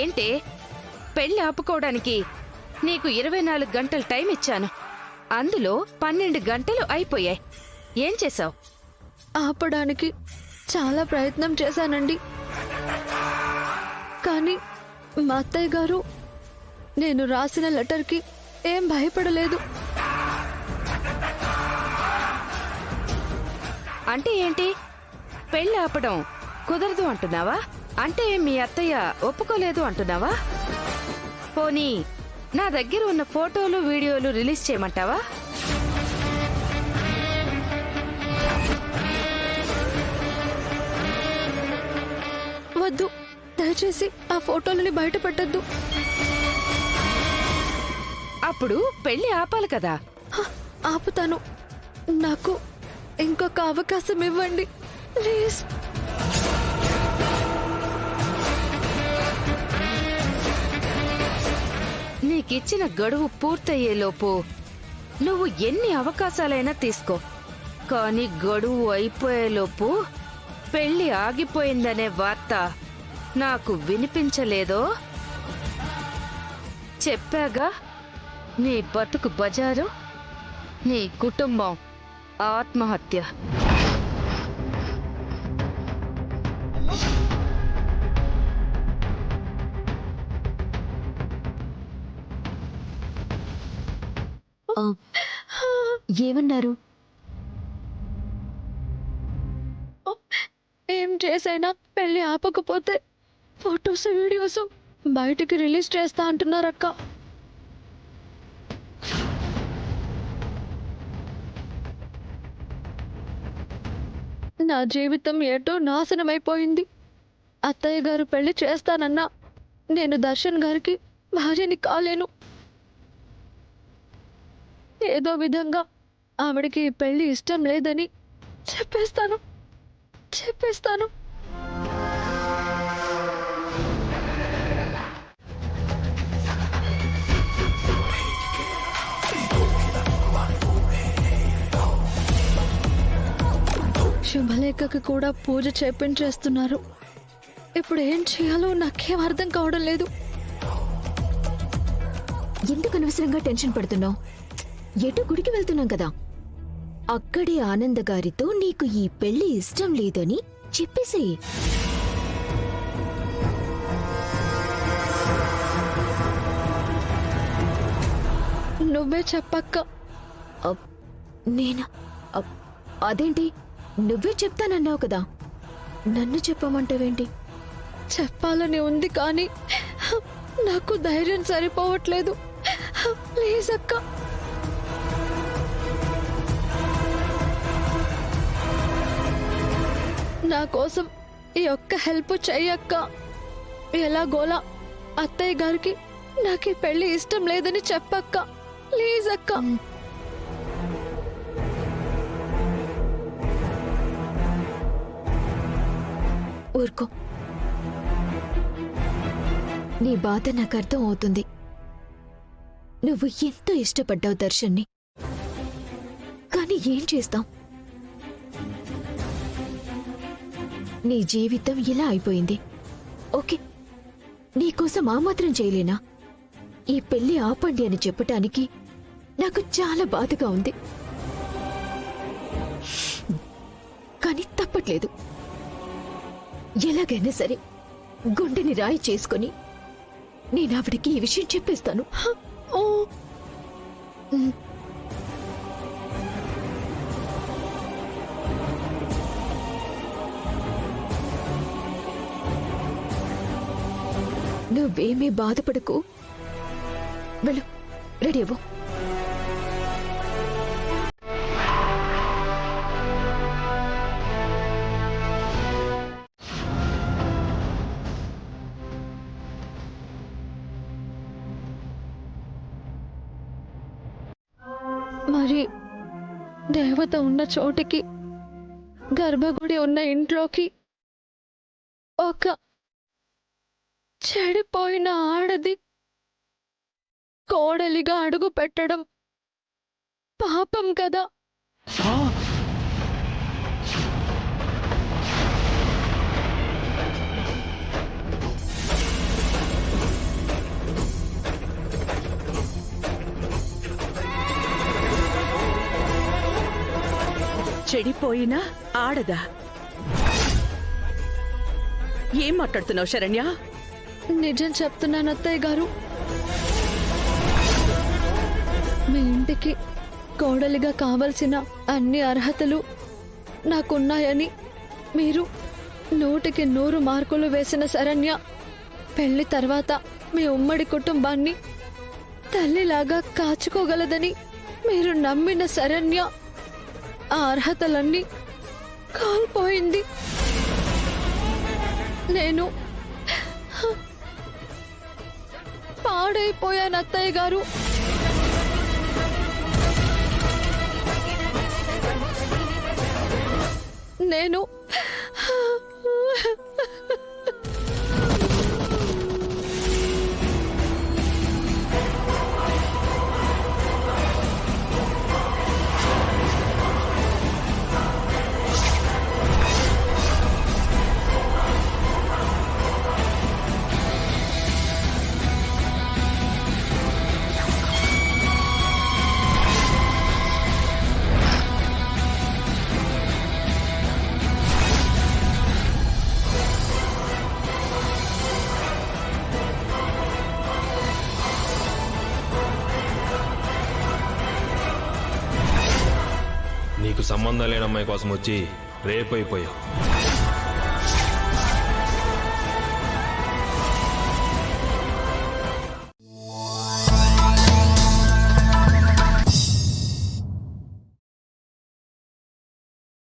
ఏంటే పెళ్లి ఆపుకోవడానికి నీకు 24 గంటలు టైం ఇచ్చాను. అందులో 12 గంటలు అయిపోయాయి. ఏం చేశావు? ఆపడానికి చాలా ప్రయత్నం చేశానండి. కానీ మా అత్తయ్య గారు నేను రాసిన లెటర్కి ఏం భయపడలేదు. అంటే ఏంటి? పెళ్లి ఆపడం కుదరదు అంటున్నావా? అంటే మీ అత్తయ్య ఒప్పుకోలేదు అంటున్నావా? పోనీ నా దగ్గర ఉన్న ఫోటోలు వీడియోలు రిలీజ్ చేయమంటావా? వద్దు, దయచేసి ఆ ఫోటోలని బయట పెట్టద్దు. అప్పుడు పెళ్లి ఆపాలి కదా. ఆపుతాను. నాకు ఇంకొక అవకాశం ఇవ్వండి ప్లీజ్. నీకిచ్చిన గడువు పూర్తయ్యేలోపు నువ్వు ఎన్ని అవకాశాలైనా తీసుకో. కాని గడువు అయిపోయేలోపు పెళ్లి ఆగిపోయిందనే వార్త నాకు వినిపించలేదో? చెప్పాగా, నీ బతుకు బజారు, నీ కుటుంబం ఆత్మహత్య. ఏమన్నారు? ఏం చేసైనా పెళ్లి ఆపకపోతే ఫొటోస్ వీడియోస్ బయటికి రిలీజ్ చేస్తా అంటున్నారక్క. నా జీవితం ఏటో నాశనమైపోయింది. అత్తయ్య గారు పెళ్లి చేస్తానన్నా నేను దర్శన్ గారికి భార్యని కాలేను. ఏదో విధంగా ఆవిడకి పెళ్లి ఇష్టం లేదని చెప్పేస్తాను. శుభలేఖకి కూడా పూజ చేపించేస్తున్నారు. ఇప్పుడు ఏం చేయాలో నాకేం అర్థం కావడం లేదు. ఎందుకు అనవసరంగా టెన్షన్ పడుతున్నావు? ఎటు గుడికి వెళ్తున్నాం కదా. అక్కడే ఆనంద గారితో నీకు ఈ పెళ్లి ఇష్టం లేదని చెప్పేసేయి. నువ్వే చెప్పక్క. నేనా? అదేంటి, నువ్వే చెప్తానన్నావు కదా, నన్ను చెప్పమంటావేంటి? చెప్పాలని ఉంది కానీ నాకు ధైర్యం సరిపోవట్లేదు. ప్లీజ్ అక్క. నా కోసం ఈ ఒక్క హెల్ప్ చెయ్యక్క. ఎలాగోలా అత్తయ్య గారికి నాకు ఈ పెళ్లి ఇష్టం లేదని చెప్పక్క. ప్లీజ్ అక్క. ఊరుకో, నీ బాధ నాకు అర్థం అవుతుంది. నువ్వు ఎంతో ఇష్టపడ్డావు దర్శన్ని. కానీ ఏం చేస్తాం? నీ జీవితం ఇలా అయిపోయింది. ఓకే, నీకోసం ఆ మాత్రం చేయలేనా? ఈ పెళ్లి ఆపండి అని చెప్పటానికి నాకు చాలా బాధగా ఉంది. కానీ తప్పట్లేదు. ఎలాగైనా సరే గుండెని రాయి చేసుకుని నేను ఆవిడికి ఈ విషయం చెప్పేస్తాను. నువ్వేమీ బాధపడకు. వెళ్ళు, రెడీ అవ్వు. మరి దేవత ఉన్న చోటికి, గర్భగుడి ఉన్న ఇంట్లోకి ఒక చెడిపోయిన ఆడది కోడలిగా అడుగు పెట్టడం పాపం కదా. చెడిపోయిన ఆడదా? ఏం మాట్లాడుతున్నావు శరణ్య? నిజం చెప్తున్నాను అత్తయ్య గారు. మీ ఇంటికి కోడలిగా కావలసిన అన్ని అర్హతలు నాకున్నాయని మీరు 100కి 100 మార్కులు వేసిన శరణ్య పెళ్లి తర్వాత మీ ఉమ్మడి కుటుంబాన్ని తల్లిలాగా కాచుకోగలదని మీరు నమ్మిన శరణ్య ఆ అర్హతలన్నీ కోల్పోయింది. నేను పాడైపోయాను అత్తయ్య గారు. నేను నీకు సంబంధం లేని అమ్మాయి కోసం వచ్చి రేపు అయిపోయావు.